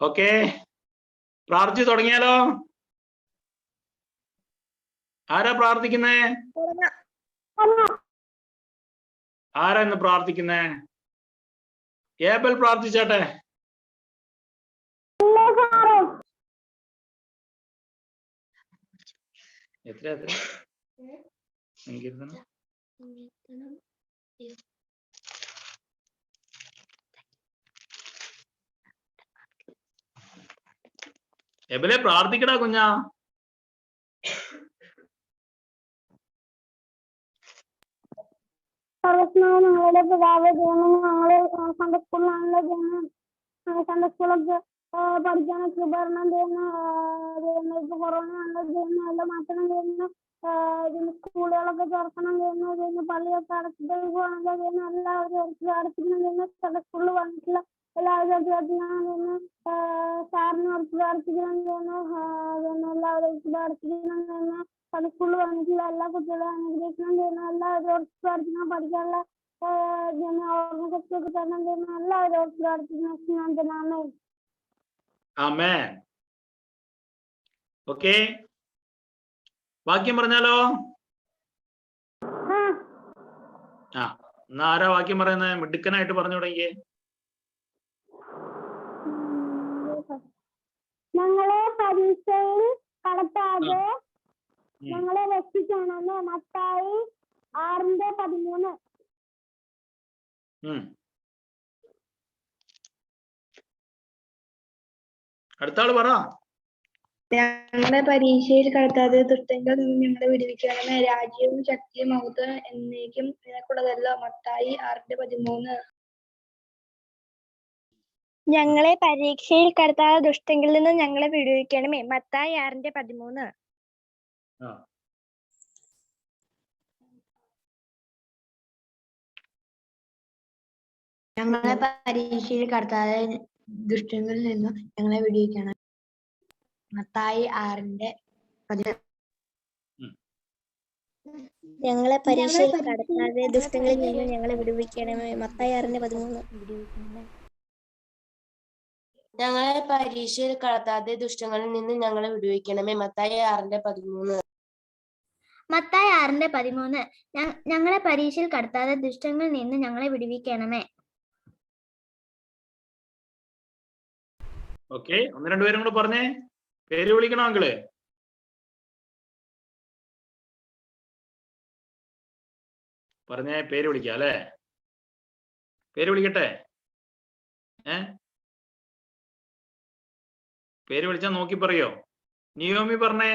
Okay, പ്രാർത്ഥിച്ചു തുടങ്ങിയാലോ? ആരാ പ്രാർത്ഥിക്കുന്നേ? ആരാ ഇന്ന് പ്രാർത്ഥിക്കുന്നേ? ഏബൽ പ്രാർത്ഥിച്ചാട്ടെ. എത്ര സങ്കീർത്തനം? എബലെ പ്രാർത്ഥിക്കടാ കുഞ്ഞാ. ഞങ്ങളുടെ പിതാവ് ദൈവം, ഞങ്ങള് സൺഡേ സ്കൂളിലാണല്ലോ ദൈവം, സൺഡേ സ്കൂളൊക്കെ പഠിക്കാനൊക്കെ ഉപകരണം ദൈവം, ഇപ്പൊ കൊറോണ ആണല്ലോ ദൈവം, എല്ലാം മാറ്റണം ദൈവം, സ്കൂളുകളൊക്കെ തുറക്കണം ദൈവം, പള്ളിയൊക്കെ അടച്ചിട്ട് പോകണല്ലോ ദൈവം, എല്ലാവരും പ്രാർത്ഥിക്കണം ദൈവം, സൺഡേ സ്കൂളിൽ വന്നിട്ടില്ല എല്ലാവരും പ്രാർത്ഥിക്കണം ദൈവം, സാറിന് ഓർത്ത് പ്രാർത്ഥിക്കണം ദൈവം, എല്ലാവരും പ്രാർത്ഥിക്കണം ദൈവം, സൺഡേ സ്കൂളിൽ വന്നിട്ടില്ല എല്ലാ കുട്ടികളും അനുഗ്രഹിക്കണം ദൈവം, എല്ലാവരും ഓർത്ത് പ്രാർത്ഥിക്കണം, പഠിക്കാനുള്ള ഓർമ്മശക്തിയൊക്കെ തരണം ദൈവം, എല്ലാവരും ഓർത്ത് പ്രാർത്ഥിക്കണം. ആമേൻ. ഓക്കെ, വാക്യം പറഞ്ഞാലോ? ആ, എന്നാ ആരാ വാക്യം പറയുന്നത്? മിടുക്കനായിട്ട് പറഞ്ഞു തുടങ്ങിയേ. ഞങ്ങളെ പരീക്ഷയിൽ കടത്താതെ ഞങ്ങളെ രക്ഷിക്കണമെന്ന് മത്തായി 6:13. അടുത്ത ആള് പറ. ഞങ്ങളെ പരീക്ഷയിൽ കടത്താതെ ദുഷ്ടങ്ങളിൽ നിന്ന് ഞങ്ങളെ വിടുവിക്കണമേ, രാജ്യവും ശക്തിയും മഹത്വം എന്നേക്കും നിനക്കുള്ളതല്ലോ. മത്തായി 6:13. ഞങ്ങളെ പരീക്ഷയിൽ കടത്താതെ ദുഷ്ടങ്ങളിൽ നിന്ന് ഞങ്ങളെ വിടുവിക്കണമേ, മത്തായി 6:13. ഞങ്ങളെ പരീക്ഷയിൽ കടത്താതെ ദുഷ്ടങ്ങളിൽ നിന്നും ഞങ്ങളെ വിടുവിക്കണം, മത്തായി 6:13. ഞങ്ങളെ പരീക്ഷയിൽ കടത്താതെ ദുഷ്ടങ്ങളിൽ നിന്ന് ഞങ്ങളെ വിടുവിക്കണമേ, മത്തായി 6:13. ഞങ്ങളെ പരീക്ഷയിൽ കടത്താതെ ദുഷ്ടങ്ങളിൽ നിന്ന് ഞങ്ങളെ വിടുവിക്കണമേ, മത്തായി 6:13. മത്തായി 6:13. ഞങ്ങളെ പരീക്ഷയിൽ കടത്താതെ ദുഷ്ടങ്ങളിൽ നിന്ന് ഞങ്ങളെ വിടുവിക്കണമേ. ഓക്കെ, ഒന്ന് രണ്ടുപേരും കൂടെ പറഞ്ഞേ. പേര് വിളിക്കണോ അങ്കിള്? പറഞ്ഞേ, പേര് വിളിക്കാം അല്ലേ? പേര് വിളിക്കട്ടെ. പേര് വിളിച്ചാ നോക്കി പറയോ? നിയോമി പറഞ്ഞേ.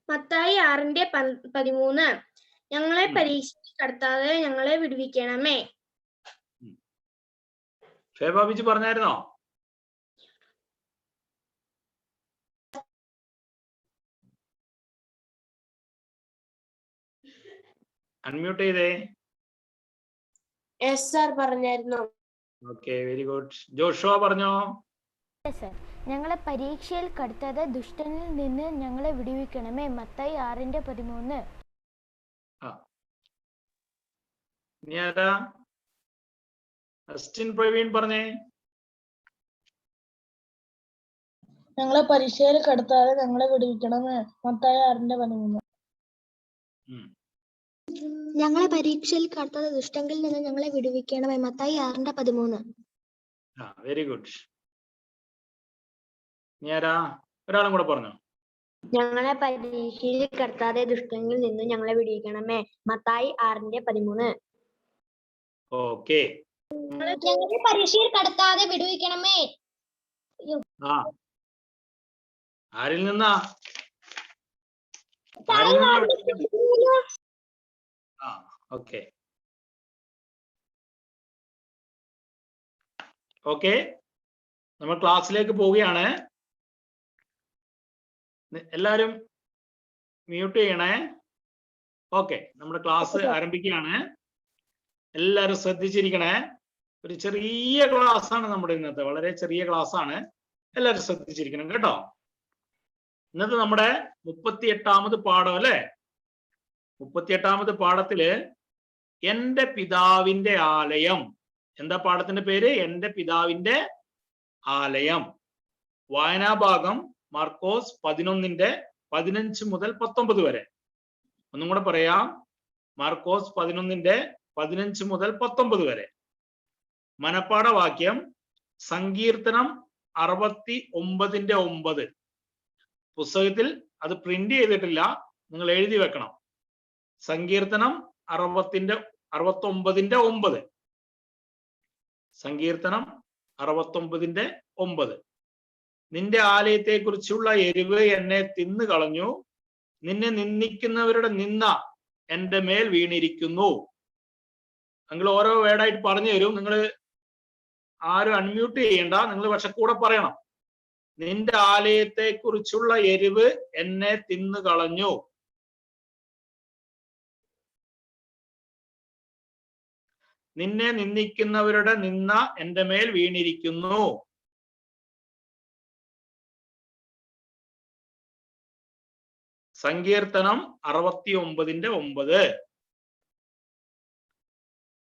മത്തായി 6:13. ഞങ്ങളെ പരീക്ഷയിൽ കടത്താതെ ഞങ്ങളെ വിടുവിക്കണമേ. ഫേബാബിജി പറഞ്ഞായിരുന്നോ? അൺമ്യൂട്ട് ചെയ്തേ. യെസ് സാർ, പറഞ്ഞായിരുന്നു. Okay, very good. ജോഷുവ പറഞ്ഞോ? ഞങ്ങളെ പരീക്ഷയിൽ കടത്താതെ ദുഷ്ടനിൽ നിന്ന് ഞങ്ങളെ വിടുവിക്കണമേ, മത്തായി 6:13. ഇനി ആരാ? അസ്റ്റിൻ പ്രവീൺ പറഞ്ഞേ. ഞങ്ങളെ പരീക്ഷയിൽ കടത്താതെ ഞങ്ങളെ വിടുവിക്കണമേ, മത്തായി 6:13. ഞങ്ങളെ പരീക്ഷയിൽ കടത്താതെ ദുഷ്ടങ്ങളിൽ നിന്ന് ഞങ്ങളെ വിടുവിക്കണമേ, മത്തായി 6:13. Very good. ഇനി ആരാ? ഒരാളും കൂടെ പറഞ്ഞോ. ഞങ്ങളെ പരീക്ഷയിൽ കടത്താതെ ദുഷ്ടങ്ങളിൽ നിന്ന് ഞങ്ങളെ വിടുവിക്കണമേ, മത്തായി 6:13. ഓക്കെ, ഞങ്ങളെ പരീക്ഷയിൽ കടത്താതെ വിടുവിക്കണമേ. ആരിൽ നിന്നാ? ഓക്കെ ഓക്കെ, നമ്മൾ ക്ലാസ്സിലേക്ക് പോവുകയാണ്. എല്ലാരും മ്യൂട്ട് ചെയ്യണേ. ഓക്കെ, നമ്മുടെ ക്ലാസ് ആരംഭിക്കുകയാണ്. എല്ലാരും ശ്രദ്ധിച്ചിരിക്കണേ. ഒരു ചെറിയ ക്ലാസ് ആണ് നമ്മുടെ ഇന്നത്തെ, വളരെ ചെറിയ ക്ലാസ് ആണ്. എല്ലാരും ശ്രദ്ധിച്ചിരിക്കണം കേട്ടോ. ഇന്നത്തെ നമ്മുടെ 38ാമത് പാഠം അല്ലേ? 38ാമത് പാഠത്തില് എന്റെ പിതാവിന്റെ ആലയം എന്താ പാഠത്തിന്റെ പേര്? എന്റെ പിതാവിന്റെ ആലയം. വായനാഭാഗം മാർക്കോസ് 11:15 മുതൽ 19 വരെ. ഒന്നും കൂടെ പറയാം. മാർക്കോസ് 11:15 മുതൽ 19 വരെ. മനപ്പാഠവാക്യം സങ്കീർത്തനം 69:9. പുസ്തകത്തിൽ അത് പ്രിന്റ് ചെയ്തിട്ടില്ല, നിങ്ങൾ എഴുതി വെക്കണം. സങ്കീർത്തനം 69:9. സങ്കീർത്തനം 69:9. നിന്റെ ആലയത്തെ കുറിച്ചുള്ള എരിവ് എന്നെ തിന്നു കളഞ്ഞു, നിന്നെ നിന്ദിക്കുന്നവരുടെ നിന്ന എന്റെ മേൽ വീണിരിക്കുന്നു. നിങ്ങൾ ഓരോ വേർഡായിട്ട് പറഞ്ഞു തരും. നിങ്ങൾ ആരും അൺമ്യൂട്ട് ചെയ്യണ്ട, നിങ്ങൾ പക്ഷെ കൂടെ പറയണം. നിന്റെ ആലയത്തെ കുറിച്ചുള്ള എരിവ് എന്നെ തിന്നു കളഞ്ഞു. നിന്നെ നിന്ദിക്കുന്നവരുടെ നിന്ന എന്റെ മേൽ വീണിരിക്കുന്നു. സങ്കീർത്തനം 69:9.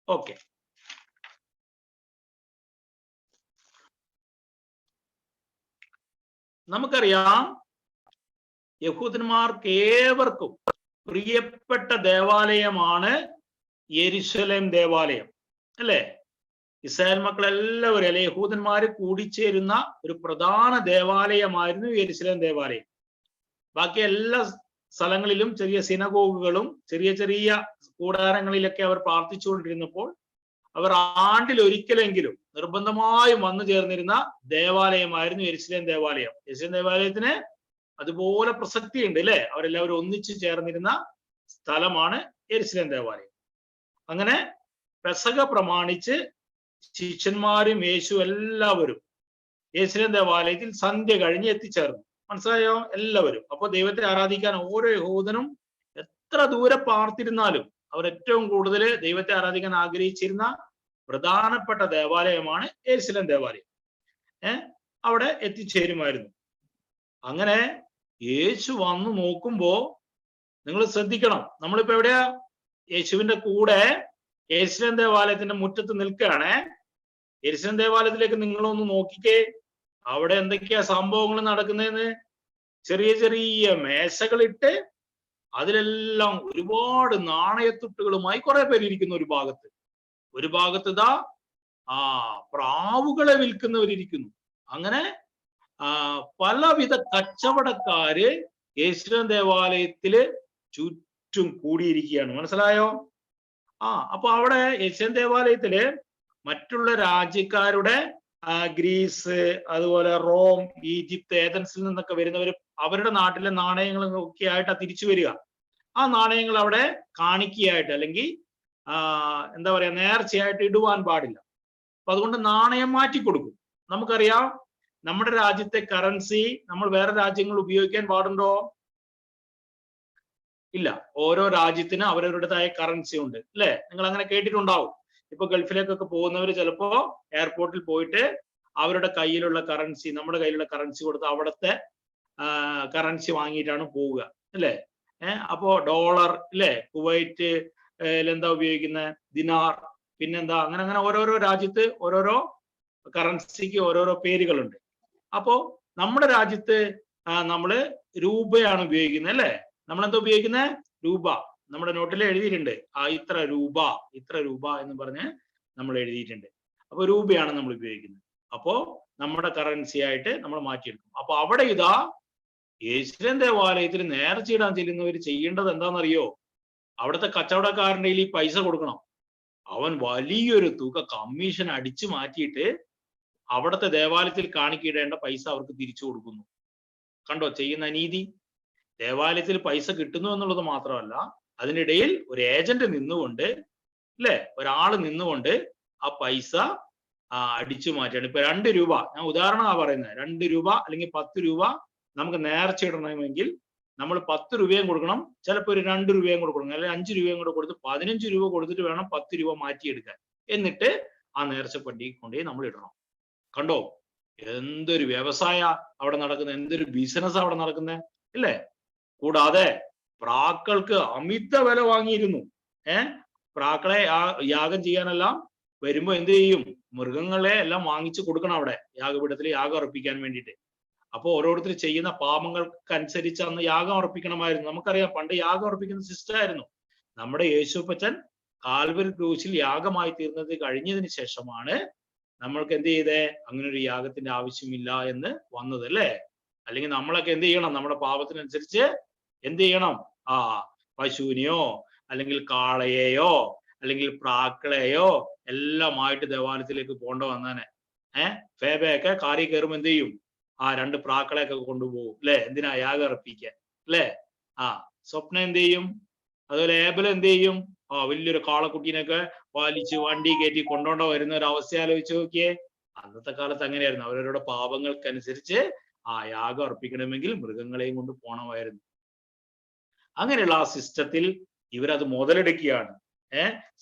ഓക്കെ. നമുക്കറിയാം യഹൂദന്മാർക്ക് ഏവർക്കും പ്രിയപ്പെട്ട ദേവാലയമാണ് യെരുശലേം ദേവാലയം, അല്ലേ? ഇസ്രായേൽ മക്കളെല്ലാവരും അല്ലെ യഹൂദന്മാര് കൂടിച്ചേരുന്ന ഒരു പ്രധാന ദേവാലയമായിരുന്നു യെരുശലേം ദേവാലയം. ബാക്കി എല്ലാ സ്ഥലങ്ങളിലും ചെറിയ സിനഗോഗുകളും ചെറിയ ചെറിയ കൂടാരങ്ങളിലൊക്കെ അവർ പ്രാർത്ഥിച്ചുകൊണ്ടിരുന്നപ്പോൾ അവർ ആണ്ടിൽ ഒരിക്കലെങ്കിലും നിർബന്ധമായും വന്നു ചേർന്നിരുന്ന ദേവാലയമായിരുന്നു യെരുശലേം ദേവാലയം. യെരുശലേം ദേവാലയത്തിന് അതുപോലെ പ്രസക്തി ഉണ്ട്, അല്ലെ? അവരെല്ലാവരും ഒന്നിച്ചു ചേർന്നിരുന്ന സ്ഥലമാണ് യെരുശലേം ദേവാലയം. അങ്ങനെ പെസഹ പ്രമാണിച്ച് ശിഷ്യന്മാരും യേശു എല്ലാവരും യെരുശലേം ദേവാലയത്തിൽ സന്ധ്യ കഴിഞ്ഞ് എത്തിച്ചേർന്നു. മനസ്സിലായോ? എല്ലാവരും. അപ്പൊ ദൈവത്തെ ആരാധിക്കാൻ ഓരോ യഹൂദനും എത്ര ദൂരെ പാർത്തിരുന്നാലും അവർ ഏറ്റവും കൂടുതൽ ദൈവത്തെ ആരാധിക്കാൻ ആഗ്രഹിച്ചിരുന്ന പ്രധാനപ്പെട്ട ദേവാലയമാണ് യെരുശലേം ദേവാലയം. അവിടെ എത്തിച്ചേരുമായിരുന്നു. അങ്ങനെ യേശു വന്നു നോക്കുമ്പോ നിങ്ങൾ ശ്രദ്ധിക്കണം, നമ്മളിപ്പോ എവിടെയാ? യേശുവിന്റെ കൂടെ യെരുശലേം ദേവാലയത്തിന്റെ മുറ്റത്ത് നിൽക്കുകയാണ്. യെരുശലേം ദേവാലയത്തിലേക്ക് നിങ്ങളൊന്ന് നോക്കിക്കേ, അവിടെ എന്തൊക്കെയാ സംഭവങ്ങൾ നടക്കുന്നതെന്ന്. ചെറിയ ചെറിയ മേശകളിട്ട് അതിലെല്ലാം ഒരുപാട് നാണയത്തുട്ടുകളുമായി കുറെ പേര് ഇരിക്കുന്നു. ഒരു ഭാഗത്ത് ഇതാ പ്രാവുകളെ വിൽക്കുന്നവരിയ്ക്കുന്നു. അങ്ങനെ പലവിധ കച്ചവടക്കാര് യെരുശലേം ദേവാലയത്തില് ചുറ്റും കൂടിയിരിക്കുകയാണ്. മനസ്സിലായോ? അപ്പൊ അവിടെ യെരുശലേം ദേവാലയത്തില് മറ്റുള്ള രാജ്യക്കാരുടെ ഗ്രീസ്, അതുപോലെ റോം, ഈജിപ്ത്, ഏതൻസിൽ നിന്നൊക്കെ വരുന്നവർ അവരുടെ നാട്ടിലെ നാണയങ്ങളും ഒക്കെ ആയിട്ടാ തിരിച്ചു വരിക. ആ നാണയങ്ങൾ അവിടെ കാണിക്കയായിട്ട് അല്ലെങ്കിൽ എന്താ പറയാ നേർച്ചയായിട്ട് ഇടുവാൻ പാടില്ല. അപ്പൊ അതുകൊണ്ട് നാണയം മാറ്റി കൊടുക്കും. നമുക്കറിയാം നമ്മുടെ രാജ്യത്തെ കറൻസി നമ്മൾ വേറെ രാജ്യങ്ങൾ ഉപയോഗിക്കാൻ പാടുണ്ടോ? ഇല്ല. ഓരോ രാജ്യത്തിന് അവരവരുടേതായ കറൻസി ഉണ്ട്, അല്ലെ? നിങ്ങൾ അങ്ങനെ കേട്ടിട്ടുണ്ടാവും. ഇപ്പൊ ഗൾഫിലേക്കൊക്കെ പോകുന്നവർ ചിലപ്പോ എയർപോർട്ടിൽ പോയിട്ട് അവരുടെ കയ്യിലുള്ള കറൻസി നമ്മുടെ കയ്യിലുള്ള കറൻസി കൊടുത്ത് അവിടുത്തെ കറൻസി വാങ്ങിയിട്ടാണ് പോവുക, അല്ലെ? അപ്പോ ഡോളർ, അല്ലെ? കുവൈറ്റ് എന്താ ഉപയോഗിക്കുന്നത്? ദിനാർ, പിന്നെന്താ, അങ്ങനെ അങ്ങനെ ഓരോരോ രാജ്യത്ത് ഓരോരോ കറൻസിക്ക് ഓരോരോ പേരുകളുണ്ട്. അപ്പോ നമ്മുടെ രാജ്യത്ത് നമ്മള് രൂപയാണ് ഉപയോഗിക്കുന്നത്, അല്ലെ? നമ്മളെന്താ ഉപയോഗിക്കുന്നത്? രൂപ. നമ്മുടെ നോട്ടിൽ എഴുതിയിട്ടുണ്ട്, ഇത്ര രൂപ എന്ന് പറഞ്ഞ് നമ്മൾ എഴുതിയിട്ടുണ്ട്. അപ്പൊ രൂപയാണ് നമ്മൾ ഉപയോഗിക്കുന്നത്. അപ്പോ നമ്മുടെ കറൻസി ആയിട്ട് നമ്മൾ മാറ്റിയെടുക്കും. അപ്പൊ അവിടെ ഇതാ യെരുശലേം ദേവാലയത്തിൽ നേർച്ചയിടാൻ ചെല്ലുന്നവർ ചെയ്യേണ്ടത് എന്താണെന്നറിയോ? അവിടുത്തെ കച്ചവടക്കാരൻ്റെ ഈ പൈസ കൊടുക്കണം. അവൻ വലിയൊരു തുക കമ്മീഷൻ അടിച്ചു മാറ്റിയിട്ട് അവിടുത്തെ ദേവാലയത്തിൽ കാണിക്കിടേണ്ട പൈസ അവർക്ക് തിരിച്ചു കൊടുക്കുന്നു. കണ്ടോ ചെയ്യുന്ന അനീതി? ദേവാലയത്തിൽ പൈസ കിട്ടുന്നു എന്നുള്ളത് മാത്രമല്ല, അതിനിടയിൽ ഒരു ഏജന്റ് നിന്നുകൊണ്ട്, അല്ലെ, ഒരാള് നിന്നുകൊണ്ട് ആ പൈസ അടിച്ചു മാറ്റിയാണ്. ഇപ്പൊ 2 രൂപ, ഞാൻ ഉദാഹരണമാണ് പറയുന്നത്, 2 രൂപ അല്ലെങ്കിൽ 10 രൂപ നമുക്ക് നേർച്ചയിടണമെങ്കിൽ നമ്മൾ 10 രൂപയും കൊടുക്കണം, ചിലപ്പോൾ ഒരു 2 രൂപയും കൂടെ കൊടുക്കണം, അല്ലെങ്കിൽ 5 രൂപയും കൂടെ കൊടുത്ത് 15 രൂപ കൊടുത്തിട്ട് വേണം 10 രൂപ മാറ്റിയെടുക്കാൻ. എന്നിട്ട് ആ നേർച്ചപ്പെട്ടി കൊണ്ടുപോയി നമ്മൾ ഇടണം. കണ്ടോ എന്തൊരു വ്യവസായ അവിടെ നടക്കുന്നത്, എന്തൊരു ബിസിനസ് അവിടെ നടക്കുന്നത്, ഇല്ലേ? കൂടാതെ പ്രാക്കൾക്ക് അമിത വില വാങ്ങിയിരുന്നു. പ്രാക്കളെ യാഗം ചെയ്യാനെല്ലാം വരുമ്പോ എന്ത് ചെയ്യും? മൃഗങ്ങളെ എല്ലാം വാങ്ങിച്ചു കൊടുക്കണം അവിടെ യാഗപീഠത്തിൽ യാഗം അർപ്പിക്കാൻ വേണ്ടിയിട്ട്. അപ്പൊ ഓരോരുത്തർ ചെയ്യുന്ന പാപങ്ങൾക്കനുസരിച്ച് അന്ന് യാഗം അർപ്പിക്കണമായിരുന്നു. നമുക്കറിയാം പണ്ട് യാഗം അർപ്പിക്കുന്ന സിസ്റ്റം ആയിരുന്നു. നമ്മുടെ യേശുപ്പച്ചൻ കാൽവരി ക്രൂശിൽ യാഗമായി തീർന്നത് കഴിഞ്ഞതിന് ശേഷമാണ് നമ്മൾക്ക് എന്ത് ചെയ്തേ? അങ്ങനെ ഒരു യാഗത്തിന്റെ ആവശ്യമില്ല എന്ന് വന്നത് അല്ലേ? അല്ലെങ്കിൽ നമ്മളൊക്കെ എന്ത് ചെയ്യണം? നമ്മുടെ പാപത്തിനനുസരിച്ച് എന്ത് ചെയ്യണം? പശുവിനെയോ അല്ലെങ്കിൽ കാളയെയോ അല്ലെങ്കിൽ പ്രാക്കളെയോ എല്ലാമായിട്ട് ദേവാലയത്തിലേക്ക് പോകേണ്ട വന്നാനെ. ഫേബയൊക്കെ കാറി കയറുമ്പോൾ എന്ത് ചെയ്യും? 2 പ്രാക്കളെയൊക്കെ കൊണ്ടുപോകും അല്ലെ? എന്തിനാ? യാഗം അർപ്പിക്കാൻ അല്ലെ? സ്വപ്നം എന്ത് ചെയ്യും? അതുപോലെ ഏബൽ എന്ത് ചെയ്യും? വലിയൊരു കാളക്കുട്ടീനൊക്കെ വലിച്ച് വണ്ടി കയറ്റി കൊണ്ടോണ്ട വരുന്ന ഒരു അവസ്ഥ ആലോചിച്ച് നോക്കിയേ. അന്നത്തെ കാലത്ത് അങ്ങനെയായിരുന്നു. അവരവരുടെ പാപങ്ങൾക്കനുസരിച്ച് യാഗം അർപ്പിക്കണമെങ്കിൽ മൃഗങ്ങളെയും കൊണ്ട് പോണമായിരുന്നു. അങ്ങനെയുള്ള ആ സിസ്റ്റത്തിൽ ഇവരത് മുതലെടുക്കുകയാണ്.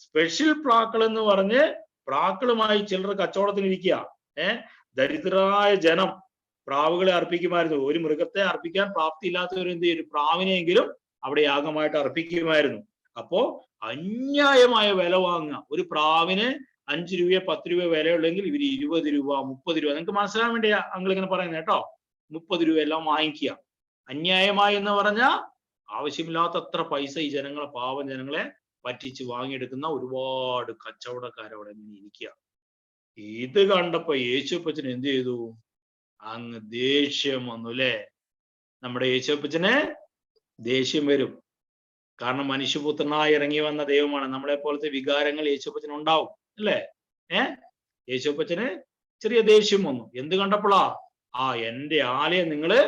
സ്പെഷ്യൽ പ്രാക്കൾ എന്ന് പറഞ്ഞ് പ്രാക്കളുമായി ചിലർ കച്ചവടത്തിനിരിക്കുക. ദരിദ്രരായ ജനം പ്രാവുകളെ അർപ്പിക്കുമായിരുന്നു. ഒരു മൃഗത്തെ അർപ്പിക്കാൻ പ്രാപ്തിയില്ലാത്തവർ എന്ത് ചെയ്യും? ഒരു പ്രാവിനെയെങ്കിലും അവിടെ യാഗമായിട്ട് അർപ്പിക്കുമായിരുന്നു. അപ്പോ അന്യായമായ വില വാങ്ങുക. ഒരു പ്രാവിന് 5 രൂപയോ 10 രൂപയോ വിലയുള്ളെങ്കിൽ ഇവർ 20 രൂപ 30 രൂപ, നിങ്ങൾക്ക് മനസ്സിലാൻ വേണ്ടി അങ്ങൾ ഇങ്ങനെ പറയുന്നത് കേട്ടോ, 30 രൂപ എല്ലാം വാങ്ങിക്കുക. അന്യായമായി എന്ന് പറഞ്ഞാൽ ആവശ്യമില്ലാത്തത്ര പൈസ ഈ ജനങ്ങളെ, പാവം ജനങ്ങളെ പറ്റിച്ച് വാങ്ങിയെടുക്കുന്ന ഒരുപാട് കച്ചവടക്കാരവിടെ ഇങ്ങനെ ഇരിക്കുക. ഇത് കണ്ടപ്പോ യേശുപ്പച്ചൻ എന്ത് ചെയ്തു? അങ്ങ് ദേഷ്യം വന്നു അല്ലേ? നമ്മുടെ യേശുപ്പച്ചന് ദേഷ്യം വരും. കാരണം മനുഷ്യപുത്രനായി ഇറങ്ങി വന്ന ദൈവമാണ്. നമ്മളെ പോലത്തെ വികാരങ്ങൾ യേശുപ്പച്ചന് ഉണ്ടാവും അല്ലേ? യേശുപ്പച്ചന് ചെറിയ ദേഷ്യം വന്നു. എന്ത് കണ്ടപ്പോഴാ? എന്റെ ആലയം നിങ്ങള്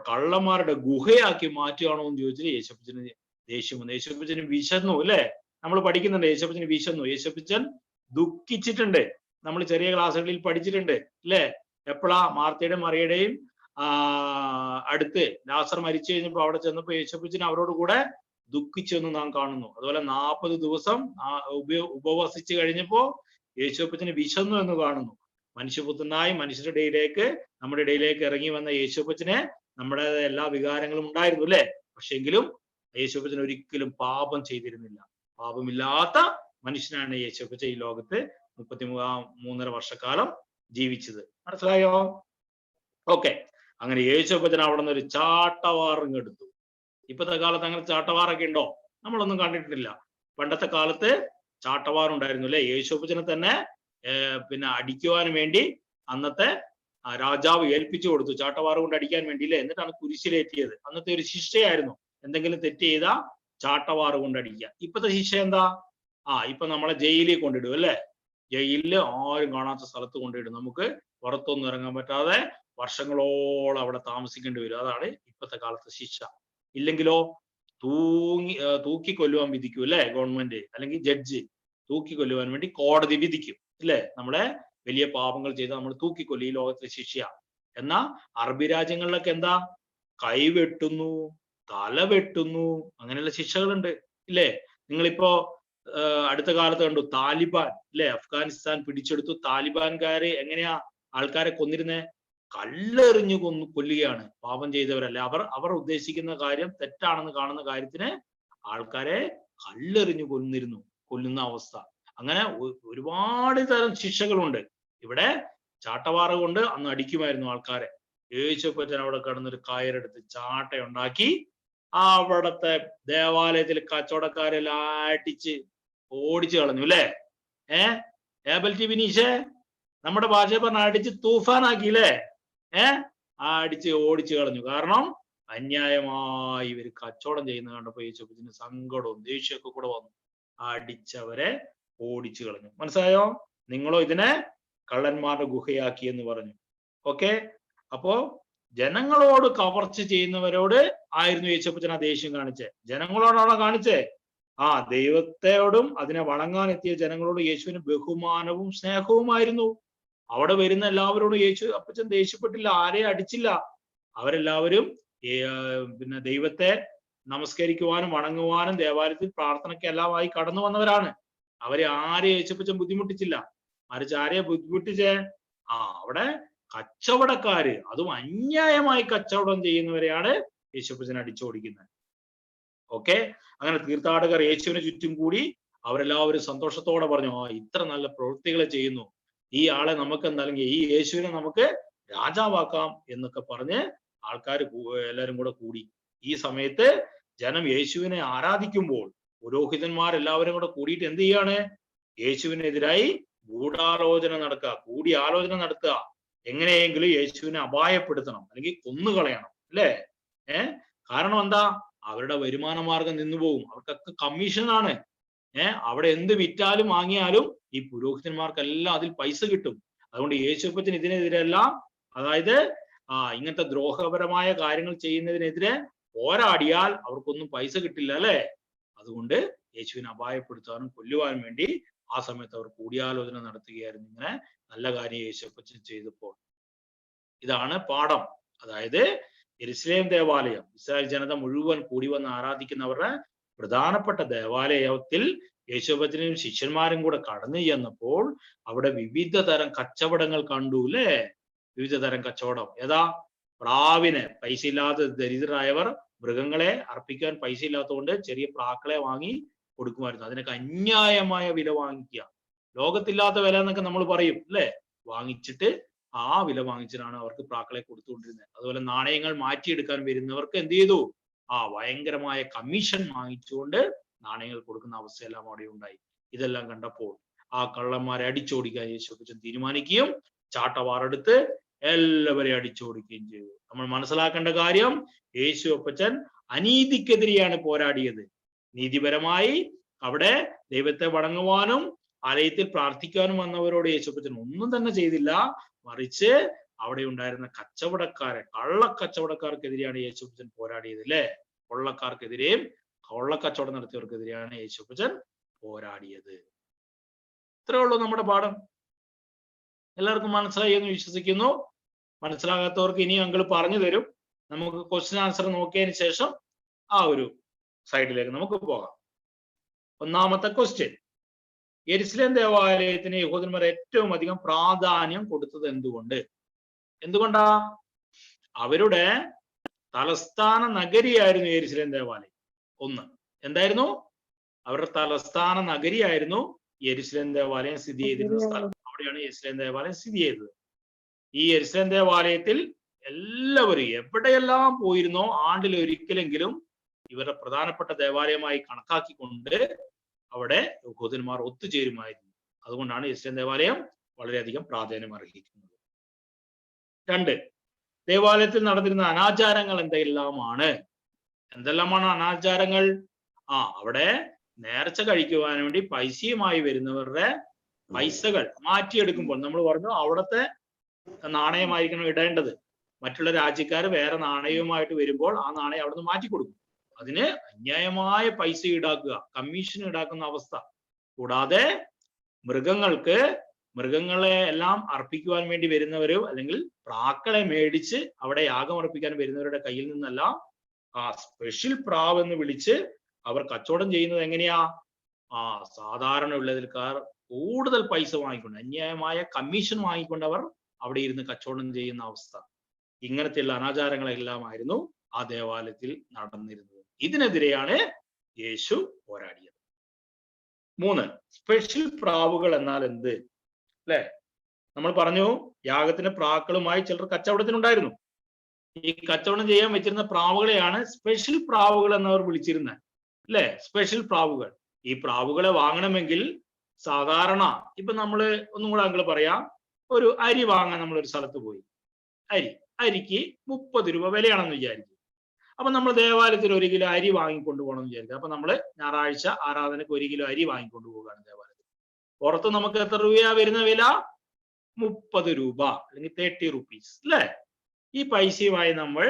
കള്ളന്മാരുടെ ഗുഹയാക്കി മാറ്റുകയാണോ എന്ന് ചോദിച്ചിട്ട് യേശുപ്പച്ചന് ദേഷ്യം വന്നു. യേശുപ്പച്ചന് വിശന്നു അല്ലേ? നമ്മൾ പഠിക്കുന്നുണ്ട്. യേശുപ്പച്ചന് വിശന്നു. യേശുപ്പച്ചൻ ദുഃഖിച്ചിട്ടുണ്ട്. നമ്മൾ ചെറിയ ക്ലാസ്സുകളിൽ പഠിച്ചിട്ടുണ്ട് അല്ലേ? എപ്പോഴാ? മാർത്തയുടെയും മറിയുടെയും അടുത്ത് ലാസർ മരിച്ചു കഴിഞ്ഞപ്പോ അവിടെ ചെന്നപ്പോ യേശുപ്പച്ചൻ അവരോട് കൂടെ ദുഃഖിച്ചെന്ന് നാം കാണുന്നു. അതുപോലെ 40 ദിവസം ഉപവസിച്ച് കഴിഞ്ഞപ്പോ യേശുപ്പച്ചന് വിശന്നു എന്ന് കാണുന്നു. മനുഷ്യപുത്രനായി മനുഷ്യരുടെ ഇടയിലേക്ക്, നമ്മുടെ ഇടയിലേക്ക് ഇറങ്ങി വന്ന യേശുപ്പച്ചന് നമ്മുടെ എല്ലാ വികാരങ്ങളും ഉണ്ടായിരുന്നു അല്ലെ? പക്ഷെങ്കിലും യേശുപ്പച്ചൻ ഒരിക്കലും പാപം ചെയ്തിരുന്നില്ല. പാപമില്ലാത്ത മനുഷ്യനാണ് യേശുപ്പച്ചൻ ഈ ലോകത്ത് 33.5 വർഷക്കാലം ജീവിച്ചത്. മനസ്സിലായോ? ഓക്കെ. അങ്ങനെ യേശുപ്പച്ചൻ അവിടെ നിന്ന് ഒരു ചാട്ടവാറും എടുത്തു. ഇപ്പോഴത്തെ കാലത്ത് അങ്ങനെ ചാട്ടവാറൊക്കെ ഉണ്ടോ? നമ്മളൊന്നും കണ്ടിട്ടില്ല. പണ്ടത്തെ കാലത്ത് ചാട്ടവാറുണ്ടായിരുന്നു അല്ലെ? യേശുപ്പച്ചനെ തന്നെ പിന്നെ അടിക്കുവാൻ വേണ്ടി അന്നത്തെ രാജാവ് ഏൽപ്പിച്ചു കൊടുത്തു, ചാട്ടവാറ് കൊണ്ട് അടിക്കാൻ വേണ്ടി അല്ലെ? എന്നിട്ടാണ് കുരിശിലേറ്റിയത്. അന്നത്തെ ഒരു ശിക്ഷയായിരുന്നു. എന്തെങ്കിലും തെറ്റ് ചെയ്താൽ ചാട്ടവാറ് കൊണ്ട് അടിക്കുക. ഇപ്പോഴത്തെ ശിക്ഷ എന്താ? ഇപ്പൊ നമ്മളെ ജയിലിൽ കൊണ്ടിടും അല്ലെ? ജയിലിൽ ആരും കാണാത്ത സ്ഥലത്ത് കൊണ്ടിടും. നമുക്ക് പുറത്തൊന്നും ഇറങ്ങാൻ പറ്റാതെ വർഷങ്ങളോളം അവിടെ താമസിക്കേണ്ടി വരും. അതാണ് ഇപ്പോഴത്തെ കാലത്തെ ശിക്ഷ. ഇല്ലെങ്കിലോ തൂക്കിക്കൊല്ലുവാൻ വിധിക്കും അല്ലെ? ഗവൺമെന്റ് അല്ലെങ്കിൽ ജഡ്ജി തൂക്കിക്കൊല്ലുവാൻ വേണ്ടി കോടതി വിധിക്കും അല്ലെ? നമ്മളെ വലിയ പാപങ്ങൾ ചെയ്താൽ നമ്മൾ തൂക്കിക്കൊല്ലും. ഈ ലോകത്തിലെ ശിക്ഷയാണ്. എന്നാ അറബി രാജ്യങ്ങളിലൊക്കെ എന്താ? കൈ വെട്ടുന്നു, തല വെട്ടുന്നു, അങ്ങനെയുള്ള ശിക്ഷകളുണ്ട് ഇല്ലേ? നിങ്ങളിപ്പോ അടുത്ത കാലത്ത് കണ്ടു താലിബാൻ അല്ലെ? അഫ്ഗാനിസ്ഥാൻ പിടിച്ചെടുത്തു. താലിബാൻകാര് എങ്ങനെയാ ആൾക്കാരെ കൊന്നിരുന്നേ? കല്ലെറിഞ്ഞു കൊല്ലുകയാണ്. പാപം ചെയ്തവരല്ല. അവർ ഉദ്ദേശിക്കുന്ന കാര്യം തെറ്റാണെന്ന് കാണുന്ന കാര്യത്തിന് ആൾക്കാരെ കല്ലെറിഞ്ഞു കൊല്ലുന്ന അവസ്ഥ. അങ്ങനെ ഒരുപാട് തരം ശിക്ഷകളുണ്ട്. ഇവിടെ ചാട്ടവാറ് കൊണ്ട് അന്ന് അടിക്കുമായിരുന്നു ആൾക്കാരെ. യേശുപ്പച്ചൻ അവിടെ കിടന്നൊരു കയറെടുത്ത് ചാട്ടയുണ്ടാക്കി അവിടത്തെ ദേവാലയത്തിൽ കച്ചവടക്കാരെല്ലാം അടിച്ച് ഓടിച്ചു കളഞ്ഞു അല്ലേ? ഏബൽ ടി വിനീഷേ, നമ്മുടെ ഭാഷ പറഞ്ഞ അടിച്ച് തൂഫാനാക്കി അല്ലേ? അടിച്ച് ഓടിച്ചു കളഞ്ഞു. കാരണം അന്യായമായി ഇവർ കച്ചവടം ചെയ്യുന്ന കണ്ടപ്പോ യേശുപ്പച്ചന് സങ്കടവും ദേഷ്യമൊക്കെ കൂടെ വന്നു. അടിച്ചവരെ ഓടിച്ചു കളഞ്ഞു. മനസ്സിലായോ? നിങ്ങളോ ഇതിനെ കള്ളന്മാരുടെ ഗുഹയാക്കി എന്ന് പറഞ്ഞു. ഓക്കെ. അപ്പോ ജനങ്ങളോട് കവർച്ച ചെയ്യുന്നവരോട് ആയിരുന്നു യേശുപ്പച്ചൻ ആ ദേഷ്യം കാണിച്ചേ. ജനങ്ങളോടാണോ കാണിച്ചേ? ദൈവത്തോടും അതിനെ വണങ്ങാൻ എത്തിയ ജനങ്ങളോട് യേശുവിന് ബഹുമാനവും സ്നേഹവുമായിരുന്നു. അവിടെ വരുന്ന എല്ലാവരോടും യേശു അപ്പച്ചൻ ദേഷ്യപ്പെട്ടില്ല, ആരെയും അടിച്ചില്ല. അവരെല്ലാവരും പിന്നെ ദൈവത്തെ നമസ്കരിക്കുവാനും വണങ്ങുവാനും ദേവാലയത്തിൽ പ്രാർത്ഥനയ്ക്ക് എല്ലാമായി കടന്നു വന്നവരാണ്. അവരെ ആരെയും യേശുപ്പച്ചൻ ബുദ്ധിമുട്ടിച്ചില്ല. മറിച്ച് ആരെയെ ബുദ്ധിമുട്ടിച്ചേ? അവിടെ കച്ചവടക്കാര്, അതും അന്യായമായി കച്ചവടം ചെയ്യുന്നവരെയാണ് യേശുപ്പച്ചൻ അടിച്ചോടിക്കുന്നത്. ഓക്കെ. അങ്ങനെ തീർത്ഥാടകർ യേശുവിന് ചുറ്റും കൂടി അവരെല്ലാവരും സന്തോഷത്തോടെ പറഞ്ഞു, ആ ഇത്ര നല്ല പ്രവൃത്തികൾ ചെയ്യുന്നു, ഈ ആളെ നമുക്ക് അല്ലെങ്കിൽ ഈ യേശുവിനെ നമുക്ക് രാജാവാക്കാം എന്നൊക്കെ പറഞ്ഞ് ആൾക്കാർ എല്ലാവരും കൂടെ കൂടി. ഈ സമയത്ത് ജനം യേശുവിനെ ആരാധിക്കുമ്പോൾ പുരോഹിതന്മാരെല്ലാവരും കൂടെ കൂടിയിട്ട് എന്ത് ചെയ്യാണ്? യേശുവിനെതിരായി ഗൂഢാലോചന നടത്തുക. എങ്ങനെയെങ്കിലും യേശുവിനെ അപായപ്പെടുത്തണം, അല്ലെങ്കിൽ കൊന്നുകളയണം, അല്ലേ? കാരണം എന്താ? അവരുടെ വരുമാന മാർഗം നിന്നുപോകും. അവർക്കൊക്കെ കമ്മീഷനാണ്. അവിടെ എന്ത് വിറ്റാലും വാങ്ങിയാലും ഈ പുരോഹിതന്മാർക്കെല്ലാം അതിൽ പൈസ കിട്ടും. അതുകൊണ്ട് യേശുപ്പച്ചൻ ഇതിനെതിരെല്ലാം, അതായത് ഇങ്ങനത്തെ ദ്രോഹപരമായ കാര്യങ്ങൾ ചെയ്യുന്നതിനെതിരെ പോരാടിയാൽ അവർക്കൊന്നും പൈസ കിട്ടില്ല, അല്ലേ? അതുകൊണ്ട് യേശുവിനെ അപായപ്പെടുത്താനും കൊല്ലുവാനും വേണ്ടി ആ സമയത്ത് അവർ കൂടിയാലോചന നടത്തുകയായിരുന്നു. ഇങ്ങനെ നല്ല കാര്യം യേശുപ്പച്ചൻ ചെയ്തപ്പോൾ. ഇതാണ് പാഠം. അതായത് യെരുശലേം ദേവാലയം, ഇസ്രായേൽ ജനത മുഴുവൻ കൂടി വന്ന് ആരാധിക്കുന്നവരുടെ പ്രധാനപ്പെട്ട ദേവാലയത്തിൽ യേശുപ്പച്ചനും ശിഷ്യന്മാരും കൂടെ കടന്നു ചെന്നപ്പോൾ അവിടെ വിവിധ തരം കച്ചവടങ്ങൾ കണ്ടു, അല്ലേ? വിവിധ തരം കച്ചവടം. ഏതാ? പ്രാവിനെ, പൈസ ഇല്ലാത്ത ദരിദ്രരായവർ മൃഗങ്ങളെ അർപ്പിക്കാൻ പൈസ ഇല്ലാത്തതുകൊണ്ട് ചെറിയ പ്രാക്കളെ വാങ്ങി കൊടുക്കുമായിരുന്നു. അതിനൊക്കെ അന്യായമായ വില വാങ്ങിക്കുക. ലോകത്തില്ലാത്ത വില എന്നൊക്കെ നമ്മൾ പറയും, അല്ലേ? വാങ്ങിച്ചിട്ട് ആ വില വാങ്ങിച്ചിട്ടാണ് അവർക്ക് പ്രാക്കളെ കൊടുത്തുകൊണ്ടിരുന്നത്. അതുപോലെ നാണയങ്ങൾ മാറ്റിയെടുക്കാൻ വരുന്നവർക്ക് എന്ത് ചെയ്തു? ഭയങ്കരമായ കമ്മീഷൻ വാങ്ങിച്ചുകൊണ്ട് നാണയങ്ങൾ കൊടുക്കുന്ന അവസ്ഥയെല്ലാം അവിടെ ഉണ്ടായി. ഇതെല്ലാം കണ്ടപ്പോൾ ആ കള്ളന്മാരെ അടിച്ചോടിക്കാൻ യേശുപ്പച്ചൻ തീരുമാനിക്കുകയും ചാട്ടവാറെടുത്ത് എല്ലാവരെയും അടിച്ചോടിക്കുകയും ചെയ്തു. നമ്മൾ മനസ്സിലാക്കേണ്ട കാര്യം, യേശുപ്പച്ചൻ അനീതിക്കെതിരെയാണ് പോരാടിയത്. നീതിപരമായി അവിടെ ദൈവത്തെ വണങ്ങുവാനും ആലയത്തിൽ പ്രാർത്ഥിക്കാനും വന്നവരോട് യേശുപ്പച്ചൻ ഒന്നും തന്നെ ചെയ്തില്ല. മറിച്ച് അവിടെ ഉണ്ടായിരുന്ന കള്ളക്കച്ചവടക്കാർക്കെതിരെയാണ് യേശുപ്പച്ചൻ പോരാടിയത്, അല്ലേ? കൊള്ളക്കാർക്കെതിരെയും കൊള്ളക്കച്ചവടം നടത്തിയവർക്കെതിരെയാണ് യേശുപ്പച്ചൻ പോരാടിയത്. ഇത്രേ ഉള്ളൂ നമ്മുടെ പാഠം. എല്ലാവർക്കും മനസ്സിലായി എന്ന് വിശ്വസിക്കുന്നു. മനസ്സിലാകാത്തവർക്ക് ഇനി അങ്കിൾ പറഞ്ഞു തരും. നമുക്ക് ക്വസ്റ്റ്യൻ ആൻസർ നോക്കിയതിന് ശേഷം ആ ഒരു സൈഡിലേക്ക് നമുക്ക് പോകാം. ഒന്നാമത്തെ ക്വസ്റ്റ്യൻ, യെരുശലേം ദേവാലയത്തിന് യഹൂദന്മാർ ഏറ്റവും അധികം പ്രാധാന്യം കൊടുത്തത് എന്തുകൊണ്ടാ? അവരുടെ തലസ്ഥാന നഗരിയായിരുന്നു യെരുശലേം ദേവാലയം. ഒന്ന് എന്തായിരുന്നു? അവരുടെ തലസ്ഥാന നഗരിയായിരുന്നു യെരുശലേം ദേവാലയം സ്ഥിതി ചെയ്തിരുന്ന സ്ഥലം. അവിടെയാണ് യെരുശലേം ദേവാലയം സ്ഥിതി ചെയ്തത്. ഈ യെരുശലേം ദേവാലയത്തിൽ എല്ലാവരും എവിടെയെല്ലാം പോയിരുന്നോ ആണ്ടിൽ ഒരിക്കലെങ്കിലും ഇവരുടെ പ്രധാനപ്പെട്ട ദേവാലയമായി കണക്കാക്കിക്കൊണ്ട് അവിടെ യഹൂദന്മാർ ഒത്തുചേരുമായിരുന്നു. അതുകൊണ്ടാണ് യെരുശലേം ദേവാലയം വളരെയധികം പ്രാധാന്യം അർഹിക്കുന്നത്. 2, ദേവാലയത്തിൽ നടന്നിരുന്ന അനാചാരങ്ങൾ എന്തെല്ലാമാണ് അനാചാരങ്ങൾ? അവിടെ നേർച്ച കഴിക്കുവാൻ വേണ്ടി പൈസയുമായി വരുന്നവരുടെ പൈസകൾ മാറ്റിയെടുക്കുമ്പോൾ നമ്മൾ പറഞ്ഞു അവിടുത്തെ നാണയമായിരിക്കണം ഇടേണ്ടത്. മറ്റുള്ള രാജ്യക്കാർ വേറെ നാണയവുമായിട്ട് വരുമ്പോൾ ആ നാണയം അവിടുന്ന് മാറ്റി കൊടുക്കും. അതിന് അന്യായമായ പൈസ ഈടാക്കുക, കമ്മീഷൻ ഈടാക്കുന്ന അവസ്ഥ. കൂടാതെ മൃഗങ്ങളെ എല്ലാം അർപ്പിക്കുവാൻ വേണ്ടി വരുന്നവരോ അല്ലെങ്കിൽ പ്രാക്കളെ മേടിച്ച് അവിടെ യാഗം അർപ്പിക്കാൻ വരുന്നവരുടെ കയ്യിൽ നിന്നെല്ലാം സ്പെഷ്യൽ പ്രാവ് എന്ന് വിളിച്ച് അവർ കച്ചവടം ചെയ്യുന്നത് എങ്ങനെയാ? സാധാരണ ഉള്ളതിൽക്കാർ കൂടുതൽ പൈസ വാങ്ങിക്കൊണ്ട്, അന്യായമായ കമ്മീഷൻ വാങ്ങിക്കൊണ്ട് അവർ അവിടെ ഇരുന്ന് കച്ചവടം ചെയ്യുന്ന അവസ്ഥ. ഇങ്ങനത്തെയുള്ള അനാചാരങ്ങളെല്ലാമായിരുന്നു ആ ദേവാലയത്തിൽ നടന്നിരുന്നത്. ഇതിനെതിരെയാണ് യേശു പോരാടിയത്. 3, സ്പെഷ്യൽ പ്രാവുകൾ എന്നാൽ എന്ത്? അല്ലെ, നമ്മൾ പറഞ്ഞു യാഗത്തിന് പ്രാക്കളുമായി ചിലർ കച്ചവടത്തിനുണ്ടായിരുന്നു. ഈ കച്ചവടം ചെയ്യാൻ വെച്ചിരുന്ന പ്രാവുകളെയാണ് സ്പെഷ്യൽ പ്രാവുകൾ എന്നവർ വിളിച്ചിരുന്നത്, അല്ലെ? സ്പെഷ്യൽ പ്രാവുകൾ. ഈ പ്രാവുകളെ വാങ്ങണമെങ്കിൽ സാധാരണ ഇപ്പൊ നമ്മള് ഒന്നും കൂടെ അങ്കിൾ പറയാം, ഒരു അരി വാങ്ങാൻ നമ്മളൊരു സ്ഥലത്ത് പോയി, അരിക്ക് 30 രൂപ വിലയാണെന്ന് വിചാരിക്കും. അപ്പൊ നമ്മൾ ദേവാലയത്തിൽ 1 കിലോ അരി വാങ്ങിക്കൊണ്ടു പോകണമെന്ന് വിചാരിക്കും. അപ്പൊ നമ്മള് ഞായറാഴ്ച ആരാധനക്ക് 1 കിലോ അരി വാങ്ങിക്കൊണ്ടു പോവുകയാണ് ദേവാലയത്തിൽ. പുറത്ത് നമുക്ക് എത്ര രൂപയാ വരുന്ന വില? 30 രൂപ അല്ലെങ്കിൽ 30 റുപ്പീസ്, അല്ലേ? ഈ പൈസയുമായി നമ്മൾ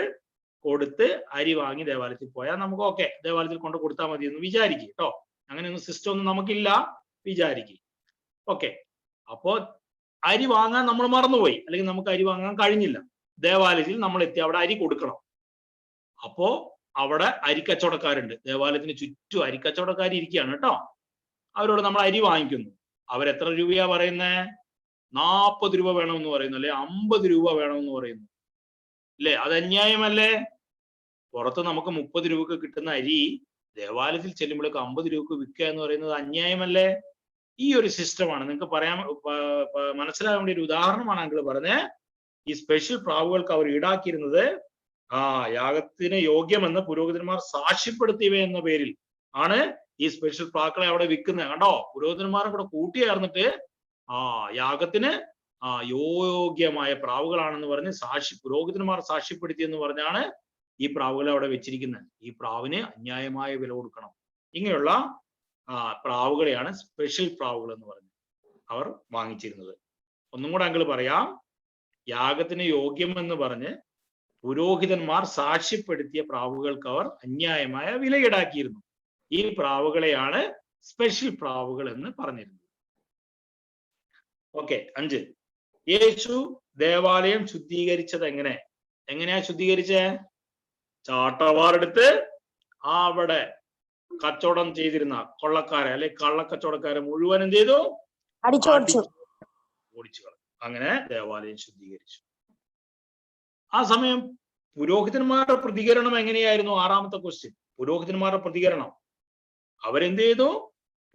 കൊടുത്ത് അരി വാങ്ങി ദേവാലയത്തിൽ പോയാൽ നമുക്ക് ഓക്കെ, ദേവാലയത്തിൽ കൊണ്ട് കൊടുത്താൽ മതി എന്ന് വിചാരിക്കും കേട്ടോ. അങ്ങനെയൊന്നും സിസ്റ്റം ഒന്നും നമുക്കില്ല വിചാരിക്കും. ഓക്കെ, അപ്പോ അരി വാങ്ങാൻ നമ്മൾ മറന്നുപോയി, അല്ലെങ്കിൽ നമുക്ക് അരി വാങ്ങാൻ കഴിഞ്ഞില്ല. ദേവാലയത്തിൽ നമ്മൾ എത്തി അവിടെ അരി കൊടുക്കണം. അപ്പോ അവിടെ അരിക്കച്ചവടക്കാരുണ്ട്, ദേവാലയത്തിന് ചുറ്റും അരിക്കച്ചവടക്കാർ ഇരിക്കുകയാണ് കേട്ടോ. അവരോട് നമ്മൾ അരി വാങ്ങിക്കുന്നു. അവരെത്ര രൂപയാ പറയുന്നേ? 40 രൂപ വേണമെന്ന് പറയുന്നു, അല്ലെ 50 രൂപ വേണമെന്ന് പറയുന്നു, അല്ലെ? അത് അന്യായമല്ലേ? പുറത്ത് നമുക്ക് 30 രൂപക്ക് കിട്ടുന്ന അരി ദേവാലയത്തിൽ ചെല്ലുമ്പോഴേക്ക് 50 രൂപക്ക് വിൽക്കുക എന്ന് പറയുന്നത് അന്യായമല്ലേ? ഈ ഒരു സിസ്റ്റമാണ് നിങ്ങൾക്ക് പറയാൻ മനസ്സിലാകാൻ വേണ്ടി ഒരു ഉദാഹരണമാണ് അങ്കിൾ പറഞ്ഞത്. ഈ സ്പെഷ്യൽ പ്രാവുകൾക്ക് അവർ ഈടാക്കിയിരുന്നത് യാഗത്തിന് യോഗ്യമെന്ന് പുരോഹിതന്മാർ സാക്ഷ്യപ്പെടുത്തിയവ എന്ന പേരിൽ ആണ് ഈ സ്പെഷ്യൽ പ്രാക്കളെ അവിടെ വിൽക്കുന്നത്. കണ്ടോ, പുരോഹിതന്മാരും കൂടെ കൂട്ടിയാർന്നിട്ട് യാഗത്തിന് യോഗ്യമായ പ്രാവുകളാണെന്ന് പറഞ്ഞ് പുരോഹിതന്മാർ സാക്ഷ്യപ്പെടുത്തി എന്ന് പറഞ്ഞാണ് ഈ പ്രാവുകളെ അവിടെ വെച്ചിരിക്കുന്നത്. ഈ പ്രാവിന് അന്യായമായ വില കൊടുക്കണം. ഇങ്ങനെയുള്ള പ്രാവുകളെയാണ് സ്പെഷ്യൽ പ്രാവുകൾ എന്ന് പറഞ്ഞ് അവർ വാങ്ങിച്ചിരുന്നത്. ഒന്നും കൂടെ അങ്കിൾ പറയാം. യാഗത്തിന് യോഗ്യമെന്ന് പറഞ്ഞ് പുരോഹിതന്മാർ സാക്ഷ്യപ്പെടുത്തിയ പ്രാവുകൾക്ക് അവർ അന്യായമായ വില ഈടാക്കിയിരുന്നു. ഈ പ്രാവുകളെയാണ് സ്പെഷ്യൽ പ്രാവുകൾ എന്ന് പറഞ്ഞിരുന്നത്. ഓക്കെ. 5. യേശു ദേവാലയം ശുദ്ധീകരിച്ചത് എങ്ങനെയാ ശുദ്ധീകരിച്ചേ? ചാട്ടവാറെടുത്ത് അവിടെ കച്ചവടം ചെയ്തിരുന്ന കൊള്ളക്കാരെ അല്ലെ കള്ളക്കച്ചവടക്കാരെ മുഴുവൻ എന്ത് ചെയ്തു? ഓടിച്ചു കളഞ്ഞു. അങ്ങനെ ദേവാലയം ശുദ്ധീകരിച്ചു. ആ സമയം പുരോഹിതന്മാരുടെ പ്രതികരണം എങ്ങനെയായിരുന്നു? 6ാമത്തെ ക്വസ്റ്റ്യൻ. പുരോഹിതന്മാരുടെ പ്രതികരണം. അവരെന്ത് ചെയ്തു?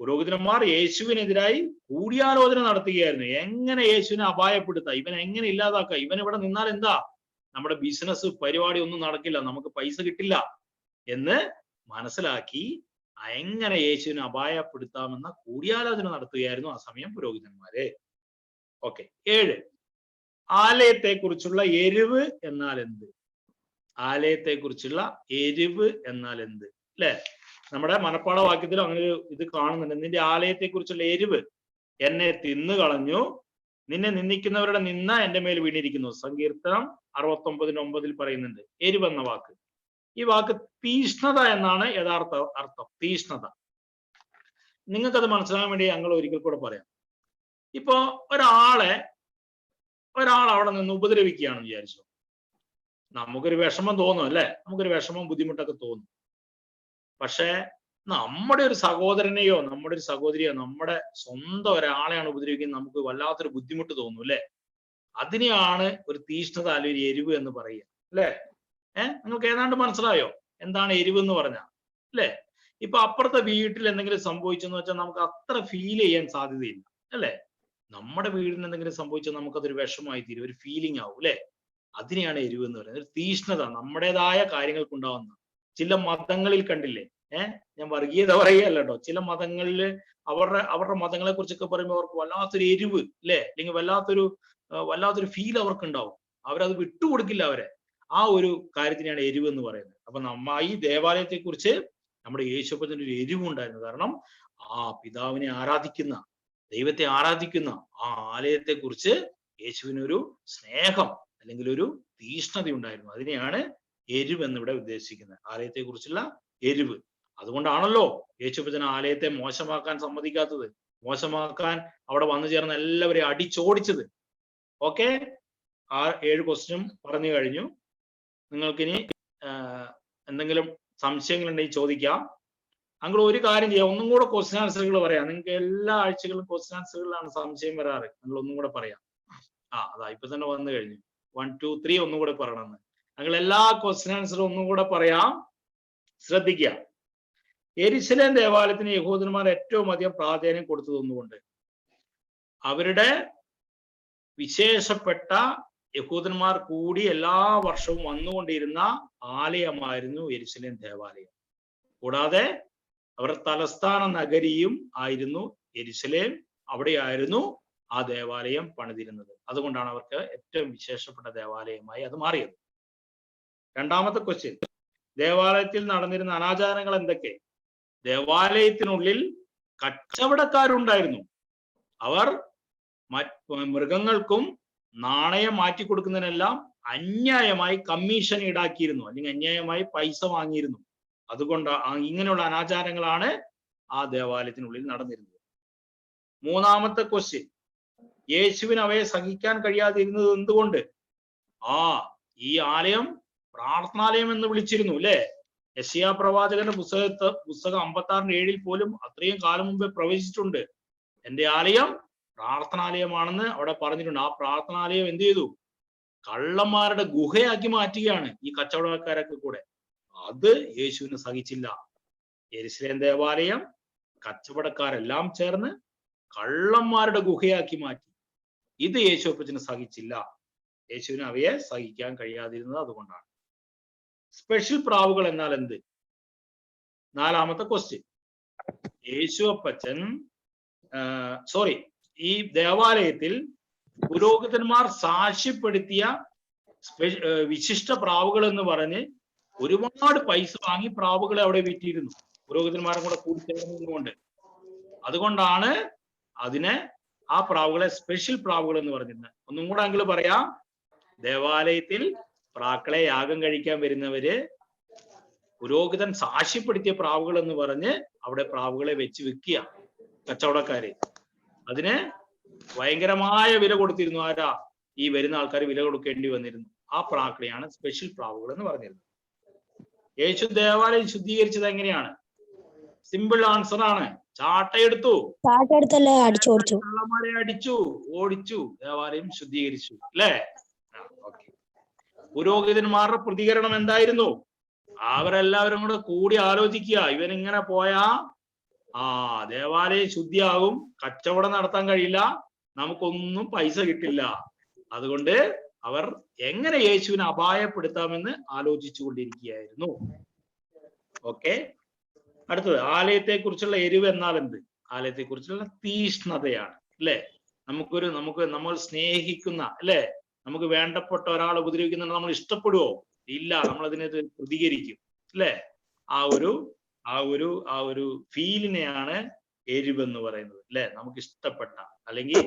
പുരോഹിതന്മാർ യേശുവിനെതിരായി കൂടിയാലോചന നടത്തുകയായിരുന്നു. എങ്ങനെ യേശുവിനെ അപായപ്പെടുത്താം, ഇവൻ എങ്ങനെ ഇല്ലാതാക്കാം, ഇവൻ ഇവിടെ നിന്നാൽ എന്താ നമ്മുടെ ബിസിനസ് പരിപാടി ഒന്നും നടക്കില്ല, നമുക്ക് പൈസ കിട്ടില്ല എന്ന് മനസ്സിലാക്കി എങ്ങനെ യേശുവിനെ അപായപ്പെടുത്താമെന്ന കൂടിയാലോചന നടത്തുകയായിരുന്നു ആ സമയം പുരോഹിതന്മാരെ. ഓക്കെ. 7. ആലയത്തെ കുറിച്ചുള്ള എരിവ് എന്നാൽ എന്ത്? ആലയത്തെ കുറിച്ചുള്ള എരിവ് എന്നാൽ എന്ത്? അല്ലെ, നമ്മുടെ മനപ്പാഠ വാക്യത്തിലും അങ്ങനെ ഒരു ഇത് കാണുന്നുണ്ട്. നിന്റെ ആലയത്തെ കുറിച്ചുള്ള എരിവ് എന്നെ തിന്നു കളഞ്ഞു, നിന്നെ നിന്ദിക്കുന്നവരുടെ നിന്ന എന്റെ മേൽ വീണിരിക്കുന്നു. സങ്കീർത്തനം 69:9 പറയുന്നുണ്ട് എരിവ് എന്ന വാക്ക്. ഈ വാക്ക് തീഷ്ണത എന്നാണ് യഥാർത്ഥ അർത്ഥം. തീഷ്ണത. നിങ്ങൾക്കത് മനസ്സിലാകാൻ വേണ്ടി ഞങ്ങൾ ഒരിക്കൽ കൂടെ പറയാം. ഇപ്പോ ഒരാൾ അവിടെ നിന്ന് ഉപദ്രവിക്കുകയാണെന്ന് വിചാരിച്ചു. നമുക്കൊരു വിഷമം തോന്നും അല്ലെ? നമുക്കൊരു വിഷമം ബുദ്ധിമുട്ടൊക്കെ തോന്നും. പക്ഷെ നമ്മുടെ ഒരു സഹോദരനെയോ നമ്മുടെ ഒരു സഹോദരിയോ നമ്മുടെ സ്വന്തം ഒരാളെയാണ് ഉപദ്രവിക്കുന്നത്, നമുക്ക് വല്ലാത്തൊരു ബുദ്ധിമുട്ട് തോന്നും അല്ലെ? അതിനെയാണ് ഒരു തീഷ്ണത അല്ലെങ്കിൽ ഒരു എരിവ് എന്ന് പറയുക അല്ലെ? നിങ്ങൾക്ക് ഏതാണ്ട് മനസ്സിലായോ എന്താണ് എരിവ് എന്ന് പറഞ്ഞാൽ അല്ലെ? ഇപ്പൊ അപ്പുറത്തെ വീട്ടിൽ എന്തെങ്കിലും സംഭവിച്ചെന്ന് വെച്ചാൽ നമുക്ക് അത്ര ഫീൽ ചെയ്യാൻ സാധ്യതയില്ല അല്ലെ? നമ്മുടെ വീടിന് എന്തെങ്കിലും സംഭവിച്ചാൽ നമുക്കതൊരു വിഷമമായി തീരും, ഒരു ഫീലിംഗ് ആവും അല്ലെ? അതിനെയാണ് എരിവ് എന്ന് പറയുന്നത്. ഒരു തീഷ്ണത നമ്മുടേതായ കാര്യങ്ങൾക്കുണ്ടാവുന്ന. ചില മതങ്ങളിൽ കണ്ടില്ലേ, ഞാൻ വർഗീയത പറയുകയല്ല കേട്ടോ, ചില മതങ്ങളിൽ അവരുടെ മതങ്ങളെ കുറിച്ചൊക്കെ പറയുമ്പോൾ അവർക്ക് വല്ലാത്തൊരു എരിവ് അല്ലെ, അല്ലെങ്കിൽ വല്ലാത്തൊരു ഫീൽ അവർക്ക് ഉണ്ടാവും. അവരത് വിട്ടുകൊടുക്കില്ല അവരെ. ആ ഒരു കാര്യത്തിനാണ് എരിവ് എന്ന് പറയുന്നത്. അപ്പൊ ഈ ദേവാലയത്തെ കുറിച്ച് നമ്മുടെ യേശുപ്പത്തിന് ഒരു എരിവുണ്ടായിരുന്നു. കാരണം പിതാവിനെ ആരാധിക്കുന്ന, ദൈവത്തെ ആരാധിക്കുന്ന ആ ആലയത്തെ കുറിച്ച് യേശുവിനൊരു സ്നേഹം അല്ലെങ്കിൽ ഒരു തീഷ്ണത ഉണ്ടായിരുന്നു. അതിനെയാണ് എരിവ് എന്നിവിടെ ഉദ്ദേശിക്കുന്നത്. ആലയത്തെ കുറിച്ചുള്ള എരിവ്. അതുകൊണ്ടാണല്ലോ യേശുപ്പച്ചൻ ആലയത്തെ മോശമാക്കാൻ സമ്മതിക്കാത്തത്, മോശമാക്കാൻ അവിടെ വന്നു ചേർന്ന എല്ലാവരെയും അടിച്ചോടിച്ചത്. ഓക്കെ. 7 ക്വസ്റ്റ്യൻ പറഞ്ഞു കഴിഞ്ഞു. നിങ്ങൾക്കിനി എന്തെങ്കിലും സംശയങ്ങളുണ്ടെങ്കിൽ ചോദിക്കാം. അങ്ങനെ ഒരു കാര്യം ചെയ്യാം, ഒന്നും കൂടെ ക്വസ്റ്റ്യൻ ആൻസറുകൾ പറയാം. നിങ്ങൾക്ക് എല്ലാ ആഴ്ചകളിലും ക്വസ്റ്റ്യൻ ആൻസറുകളിലാണ് സംശയം വരാറ്. നിങ്ങൾ ഒന്നും കൂടെ പറയാം. അതാ ഇപ്പൊ തന്നെ വന്നു കഴിഞ്ഞു. 1, 2, 3 ഒന്നും കൂടെ പറയണമെന്ന്. ഞങ്ങൾ എല്ലാ ക്വസ്റ്റ്യൻ ആൻസറും ഒന്നും കൂടെ പറയാം, ശ്രദ്ധിക്കുക. യെരുശലേം ദേവാലയത്തിന് യഹൂദന്മാർ ഏറ്റവും അധികം പ്രാധാന്യം കൊടുത്തത് ഒന്നുകൊണ്ട് അവരുടെ വിശേഷപ്പെട്ട യഹൂദന്മാർ കൂടി എല്ലാ വർഷവും വന്നുകൊണ്ടിരുന്ന ആലയമായിരുന്നു യെരുശലേം ദേവാലയം. കൂടാതെ അവരുടെ തലസ്ഥാന നഗരിയും ആയിരുന്നു യെരുശലേം. അവിടെയായിരുന്നു ആ ദേവാലയം പണിതിരുന്നത്. അതുകൊണ്ടാണ് അവർക്ക് ഏറ്റവും വിശേഷപ്പെട്ട ദേവാലയമായി അത് മാറിയത്. 2ാമത്തെ ക്വസ്റ്റ്യൻ, ദേവാലയത്തിൽ നടന്നിരുന്ന അനാചാരങ്ങൾ എന്തൊക്കെ? ദേവാലയത്തിനുള്ളിൽ കച്ചവടക്കാരുണ്ടായിരുന്നു. അവർ മൃഗങ്ങൾക്കും നാണയം മാറ്റി കൊടുക്കുന്നതിനെല്ലാം അന്യായമായി കമ്മീഷൻ ഈടാക്കിയിരുന്നു, അല്ലെങ്കിൽ അന്യായമായി പൈസ വാങ്ങിയിരുന്നു. അതുകൊണ്ട് ഇങ്ങനെയുള്ള അനാചാരങ്ങളാണ് ആ ദേവാലയത്തിനുള്ളിൽ നടന്നിരുന്നത്. 3ാമത്തെ ക്വസ്റ്റ്യൻ, യേശുവിന് അവയെ സഹിക്കാൻ കഴിയാതിരുന്നത് എന്തുകൊണ്ട്? ഈ ആലയം പ്രാർത്ഥനാലയം എന്ന് വിളിച്ചിരുന്നു അല്ലെ? യെശയ്യാ പ്രവാചകന്റെ പുസ്തകം 56:7 പോലും അത്രയും കാലം മുമ്പേ പ്രവചിച്ചിട്ടുണ്ട്. എന്റെ ആലയം പ്രാർത്ഥനാലയമാണെന്ന് അവിടെ പറഞ്ഞിട്ടുണ്ട്. ആ പ്രാർത്ഥനാലയം എന്ത് ചെയ്തു? കള്ളന്മാരുടെ ഗുഹയാക്കി മാറ്റുകയാണ് ഈ കച്ചവടക്കാരൊക്കെ കൂടെ. അത് യേശുവിന് സഹിച്ചില്ല. യെരുശലേം ദേവാലയം കച്ചവടക്കാരെല്ലാം ചേർന്ന് കള്ളന്മാരുടെ ഗുഹയാക്കി മാറ്റി. ഇത് യേശുപ്പച്ചന് സഹിച്ചില്ല. യേശുവിന് അവയെ സഹിക്കാൻ കഴിയാതിരുന്നത് അതുകൊണ്ടാണ്. സ്പെഷ്യൽ പ്രാവുകൾ എന്നാൽ എന്ത്? 4ാമത്തെ ക്വസ്റ്റ്യൻ. യേശുപ്പച്ചൻ ഈ ദേവാലയത്തിൽ പുരോഹിതന്മാർ സാക്ഷ്യപ്പെടുത്തിയ വിശിഷ്ട പ്രാവുകൾ എന്ന് പറഞ്ഞ് ഒരുപാട് പൈസ വാങ്ങി പ്രാവുകളെ അവിടെ വിറ്റിരുന്നു, പുരോഹിതന്മാരും കൂടെ കൂടി ചേർന്നതുകൊണ്ട്. അതുകൊണ്ടാണ് അതിനെ ആ പ്രാവുകളെ സ്പെഷ്യൽ പ്രാവുകൾ എന്ന് പറഞ്ഞിരുന്നത്. ഒന്നും കൂടെ അങ്കിൾ പറയാം. ദേവാലയത്തിൽ പ്രാക്കളെ യാഗം കഴിക്കാൻ വരുന്നവര് പുരോഹിതൻ സാക്ഷ്യപ്പെടുത്തിയ പ്രാവുകൾ എന്ന് പറഞ്ഞ് അവിടെ പ്രാവുകളെ വെച്ച് വിൽക്കുക കച്ചവടക്കാര്. അതിന് ഭയങ്കരമായ വില കൊടുത്തിരുന്നു. ആരാ? ഈ വരുന്ന ആൾക്കാർ വില കൊടുക്കേണ്ടി വന്നിരുന്നു. ആ പ്രാക്കളെയാണ് സ്പെഷ്യൽ പ്രാവുകൾ എന്ന് പറഞ്ഞിരുന്നത്. യേശു ദേവാലയം ശുദ്ധീകരിച്ചത് എങ്ങനെയാണ്? സിമ്പിൾ ആൻസർ ആണ്. ചാട്ടയെടുത്തു, കള്ളന്മാരെ അടിച്ചു, ഓടിച്ചു, ദേവാലയം ശുദ്ധീകരിച്ചു. അല്ലേ? ഓക്കെ. പുരോഹിതന്മാരുടെ പ്രതികരണം എന്തായിരുന്നു? അവരെല്ലാവരും കൂടി ആലോചിക്കുക, ഇവനിങ്ങനെ പോയാ ദേവാലയം ശുദ്ധിയാകും, കച്ചവടം നടത്താൻ കഴിയില്ല, നമുക്കൊന്നും പൈസ കിട്ടില്ല. അതുകൊണ്ട് അവർ എങ്ങനെ യേശുവിനെ അപായപ്പെടുത്താമെന്ന് ആലോചിച്ചു കൊണ്ടിരിക്കുകയായിരുന്നു. ഓക്കെ. അടുത്തത്, ആലയത്തെ കുറിച്ചുള്ള എരിവ് എന്നാൽ എന്ത്? ആലയത്തെ കുറിച്ചുള്ള തീഷ്ണതയാണ്. അല്ലെ? നമ്മൾ സ്നേഹിക്കുന്ന, അല്ലെ, നമുക്ക് വേണ്ടപ്പെട്ട ഒരാൾ ഉപദ്രവിക്കുന്ന നമ്മൾ ഇഷ്ടപ്പെടുവോ? ഇല്ല, നമ്മൾ അതിനകത്ത് പ്രതികരിക്കും. അല്ലെ? ആ ഒരു ഫീലിനെയാണ് എരിവെന്ന് പറയുന്നത്. അല്ലെ? നമുക്ക് ഇഷ്ടപ്പെട്ട അല്ലെങ്കിൽ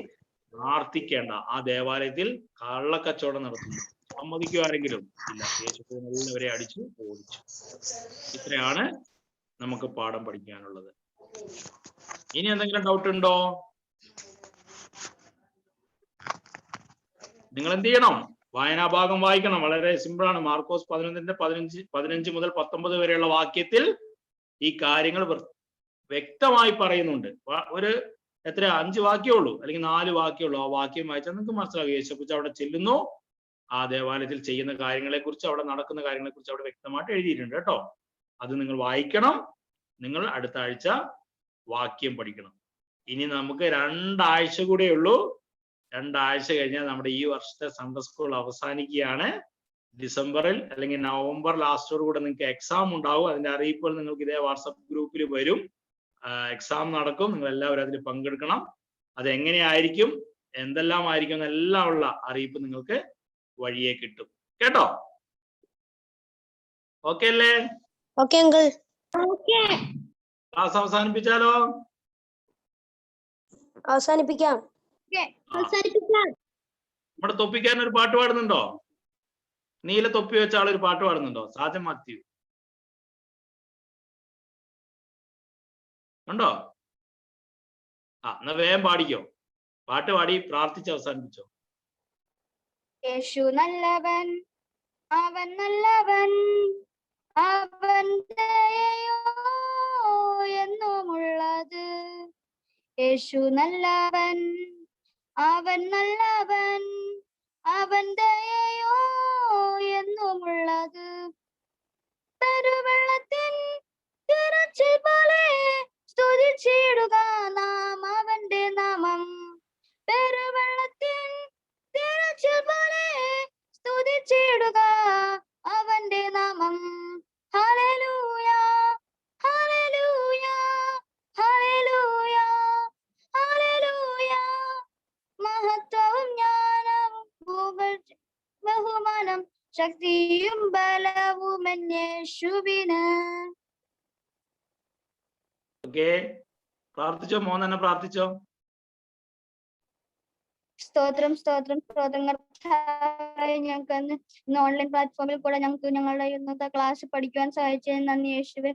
പ്രാർത്ഥിക്കേണ്ട ആ ദേവാലയത്തിൽ കള്ളക്കച്ചവടം നടത്തുന്നു, സമ്മതിക്കുക ആരെങ്കിലും ഇല്ല. യേശു എല്ലാവരെ അടിച്ചു ഓടിച്ചു. ഇത്രയാണ് നമുക്ക് പാഠം പഠിക്കാനുള്ളത്. ഇനി എന്തെങ്കിലും ഡൗട്ട് ഉണ്ടോ? നിങ്ങൾ എന്ത് ചെയ്യണം? വായനാഭാഗം വായിക്കണം. വളരെ സിമ്പിൾ ആണ്. മാർക്കോസ് 11-ന്റെ 15 മുതൽ 19 വരെയുള്ള വാക്യത്തിൽ ഈ കാര്യങ്ങൾ വ്യക്തമായി പറയുന്നുണ്ട്. ഒരു 5 വാക്യമേ ഉള്ളൂ, അല്ലെങ്കിൽ 4 വാക്യമേ ഉള്ളൂ. ആ വാക്യം വായിച്ചാൽ നിങ്ങൾക്ക് മനസ്സിലാകും. യേശുക്കുറിച്ച് അവിടെ ചെല്ലുന്നു, ആ ദേവാലയത്തിൽ ചെയ്യുന്ന കാര്യങ്ങളെ കുറിച്ച്, അവിടെ നടക്കുന്ന കാര്യങ്ങളെ കുറിച്ച് അവിടെ വ്യക്തമായിട്ട് എഴുതിയിട്ടുണ്ട് കേട്ടോ. അത് നിങ്ങൾ വായിക്കണം. നിങ്ങൾ അടുത്ത ആഴ്ച വാക്യം പഠിക്കണം. ഇനി നമുക്ക് 2 ആഴ്ച കൂടെ ഉള്ളൂ. 2 ആഴ്ച കഴിഞ്ഞാൽ നമ്മുടെ ഈ വർഷത്തെ സൺഡേ സ്കൂൾ അവസാനിക്കുകയാണ്. ഡിസംബറിൽ അല്ലെങ്കിൽ നവംബർ ലാസ്റ്റോട് കൂടെ നിങ്ങൾക്ക് എക്സാം ഉണ്ടാവും. അതിന്റെ അറിയിപ്പുകൾ നിങ്ങൾക്ക് ഇതേ വാട്സപ്പ് ഗ്രൂപ്പിൽ വരും. എക്സാം നടക്കും. നിങ്ങൾ എല്ലാവരും അതിൽ പങ്കെടുക്കണം. അത് എങ്ങനെയായിരിക്കും, എന്തെല്ലാം ആയിരിക്കും എന്നെല്ലാം ഉള്ള അറിയിപ്പ് നിങ്ങൾക്ക് വഴിയെ കിട്ടും. കേട്ടോ? ഓക്കെ അല്ലേ? ക്ലാസ് അവസാനിപ്പിച്ചാലോ? അവസാനിപ്പിക്കാം. നമ്മുടെ തൊപ്പിക്കാൻ ഒരു പാട്ട് പാടുന്നുണ്ടോ? നീല തൊപ്പി വെച്ച ആളൊരു പാട്ട് പാടുന്നുണ്ടോ? സാജൻ മാത്യു ഉണ്ടോ? എന്നാ വേഗം പാടിക്കോ. പാട്ട് പാടി പ്രാർത്ഥിച്ച് അവസാനിപ്പിച്ചോ. യേശു നല്ലവൻ, അവൻ നല്ലവൻ, അവൻ ദയയോ എന്നുമുള്ളത്. യേശു നല്ലവൻ, അവൻ നല്ലവൻ, അവൻ ദയയോ എന്നുമുള്ളത്. പെരുവെള്ളത്തിൻ തിരച്ചിൽ പോലെ സ്തുതിച്ചിടുക നാം അവന്റെ നാമം. പെരുവെള്ളത്തിൻ തിരച്ചിൽ പോലെ സ്തുതിച്ചിടുക അവന്റെ നാമം. Hallelujah, hallelujah, hallelujah, hallelujah. മഹത്വവും ജ്ഞാനവും ബഹുമാനം ശക്തിയും ബലവും യേശുവിന്. ഓക്കെ, പ്രാർത്ഥിച്ചോ? മോൻ തന്നെ പ്രാർത്ഥിച്ചോ. സ്തോത്രം, സ്തോത്രം, സ്തോത്രം കർത്താവേ. ഞങ്ങൾക്ക് ഇന്ന് ഓൺലൈൻ പ്ലാറ്റ്ഫോമിൽ കൂടെ ഞങ്ങളുടെ ഇന്നത്തെ ക്ലാസ് പഠിക്കുവാൻ സഹായിച്ചതിന് നന്ദി യേശുവേ.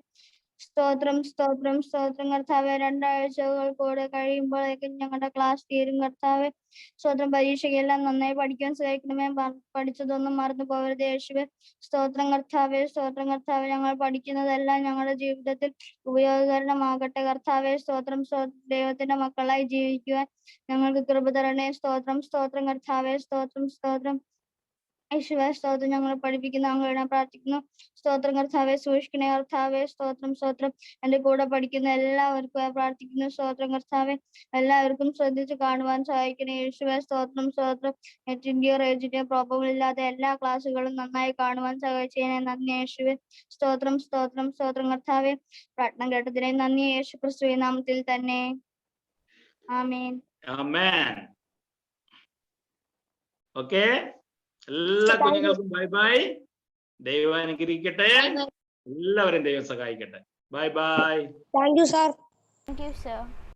സ്തോത്രം, സ്തോത്രം, സ്തോത്രം കർത്താവേ. 2 ആഴ്ചകൾ കൂടെ കഴിയുമ്പോഴേക്കും ഞങ്ങളുടെ ക്ലാസ് തീരും കർത്താവേ. സ്തോത്രം. പരീക്ഷയ്ക്കെല്ലാം നന്നായി പഠിക്കാൻ സഹായിക്കണമേ. പഠിച്ചതൊന്നും മറന്നു പോകരുത് യേശുവേ. സ്തോത്രം കർത്താവേ, സ്തോത്രം കർത്താവേ. ഞങ്ങൾ പഠിക്കുന്നതെല്ലാം ഞങ്ങളുടെ ജീവിതത്തിൽ ഉപയോഗകരമാകട്ടെ കർത്താവേ. സ്തോത്രം, ദൈവത്തിന്റെ മക്കളായി ജീവിക്കുവാൻ ഞങ്ങൾക്ക് കൃപ തരണേ. സ്തോത്രം, സ്തോത്രം കർത്താവേ. സ്തോത്രം, സ്തോത്രം. യേശുവേ സ്തോത്രം. ഞങ്ങളെ പഠിപ്പിക്കുന്ന അങ്ങയുടെ പ്രാർത്ഥിക്കുന്നു. സ്തോത്രം കർത്താവെ. സൂക്ഷിക്കണേ കർത്താവെ. സ്തോത്രം സ്തോത്രം. എന്റെ കൂടെ പഠിക്കുന്ന എല്ലാവർക്കും പ്രാർത്ഥിക്കുന്നു. സ്തോത്രം കർത്താവെ. എല്ലാവർക്കും ശ്രദ്ധിച്ച് കാണുവാൻ സഹായിക്കണേ യേശുവേ സ്തോത്രം സ്തോത്രം. നെറ്റിന്റെയോ റേഞ്ചിന്റെയോ പ്രോബ്ലം ഇല്ലാതെ എല്ലാ ക്ലാസ്സുകളും നന്നായി കാണുവാൻ സഹായിച്ചതിനെ നന്ദി യേശുവേ സ്തോത്രം സ്തോത്രം സ്തോത്രം കർത്താവെ. പ്രാർത്ഥന കേട്ടതിനെ നന്ദി യേശു ക്രിസ്തുവിൻ നാമത്തിൽ തന്നെ. ആമേൻ. ആമേൻ. ഓക്കെ, എല്ലാ കുഞ്ഞുങ്ങൾക്കും ബൈ ബൈ. ദൈവം അനുഗ്രഹിക്കട്ടെ. എല്ലാവരും ദൈവം സഹായിക്കട്ടെ. Bye bye. Thank you sir. Thank you sir.